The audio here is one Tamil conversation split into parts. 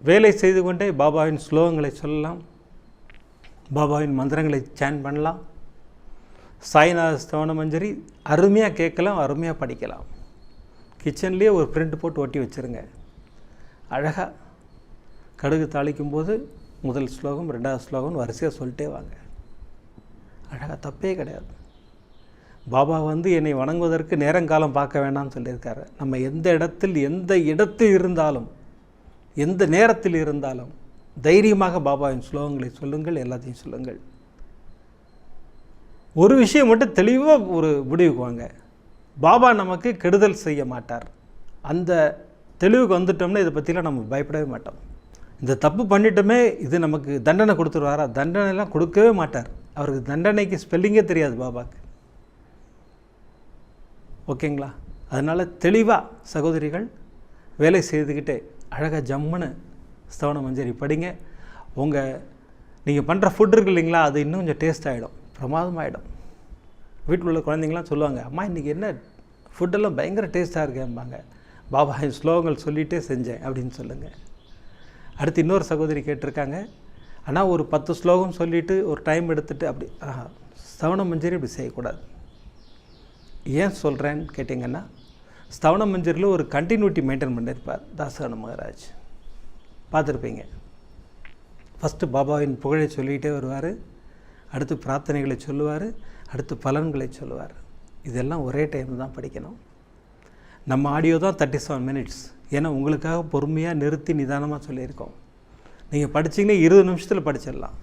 வேலை செய்து கொண்டே பாபாவின் ஸ்லோகங்களை சொல்லலாம், பாபாவின் மந்திரங்களை சேன் பண்ணலாம். சாய்நாத ஸ்தவன மஞ்சரி அருமையாக கேட்கலாம், அருமையாக படிக்கலாம். கிச்சன்லேயே ஒரு பிரிண்ட் போட்டு ஒட்டி வச்சுருங்க. அழகாக கடுகு தாளிக்கும் போது முதல் ஸ்லோகம், ரெண்டாவது ஸ்லோகம் வரிசையாக சொல்லிட்டே வாங்க. அழகாக, தப்பே கிடையாது. பாபா என்னை வணங்குவதற்கு நேரங்காலம் பார்க்க வேண்டாம்னு சொல்லியிருக்காரு. நம்ம எந்த இடத்தில் இருந்தாலும், எந்த நேரத்தில் இருந்தாலும் தைரியமாக பாபாவின் ஸ்லோகங்களை சொல்லுங்கள், எல்லாத்தையும் சொல்லுங்கள். ஒரு விஷயம் மட்டும் தெளிவாக ஒரு முடிவுக்கு வாங்க, பாபா நமக்கு கெடுதல் செய்ய மாட்டார். அந்த தெளிவுக்கு வந்துட்டோம்னா இதை பற்றிலாம் நம்ம பயப்படவே மாட்டோம். இந்த தப்பு பண்ணிட்டோமே, இது நமக்கு தண்டனை கொடுத்துருவாரா? தண்டனைலாம் கொடுக்கவே மாட்டார். அவருக்கு தண்டனைக்கு ஸ்பெல்லிங்கே தெரியாது பாபாவுக்கு. ஓகேங்களா? அதனால் தெளிவாக சகோதரிகள் வேலை செய்துக்கிட்டே அழகாக ஜம்முன்னு ஸ்தவன மஞ்சரி படிங்க. நீங்கள் பண்ணுற ஃபுட் இருக்கு இல்லைங்களா, அது இன்னும் கொஞ்சம் டேஸ்ட் ஆகிடும், பிரமாதமாகிடும். வீட்டில் உள்ள குழந்தைங்களாம் சொல்லுவாங்க, அம்மா இன்றைக்கி என்ன ஃபுட்டெல்லாம் பயங்கர டேஸ்ட்டாக இருக்கேன்பாங்க. பாபா ஸ்லோகங்கள் சொல்லிகிட்டே செஞ்சேன் அப்படின்னு சொல்லுங்கள். அடுத்து இன்னொரு சகோதரி கேட்டிருக்காங்க, ஆனால் ஒரு 10 ஸ்லோகம் சொல்லிவிட்டு ஒரு டைம் எடுத்துகிட்டு அப்படி ஸ்தவன மஞ்சரி இப்படி செய்யக்கூடாது. ஏன் சொல்கிறேன்னு கேட்டிங்கன்னா, ஸ்தவன மஞ்சரில் ஒரு கண்டினியூட்டி மெயின்டைன் பண்ணியிருப்பார் தாசகான மகாராஜ், பார்த்துருப்பீங்க. ஃபஸ்ட்டு பாபாவின் புகழை சொல்லிகிட்டே வருவார், அடுத்து பிரார்த்தனைகளை சொல்லுவார், அடுத்து பலன்களை சொல்லுவார். இதெல்லாம் ஒரே டைம் தான் படிக்கணும். நம்ம ஆடியோ தான் 37 மினிட்ஸ். ஏன்னா உங்களுக்காக பொறுமையாக நிறுத்தி நிதானமாக சொல்லியிருக்கோம். நீங்கள் படிச்சிங்கன்னா 20 நிமிஷத்தில் படிச்சிடலாம்,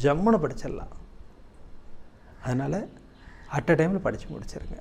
ஜம்முன்னு படிச்சிடலாம். அதனால் அட் அ டைமில் படித்து முடிச்சிருங்க.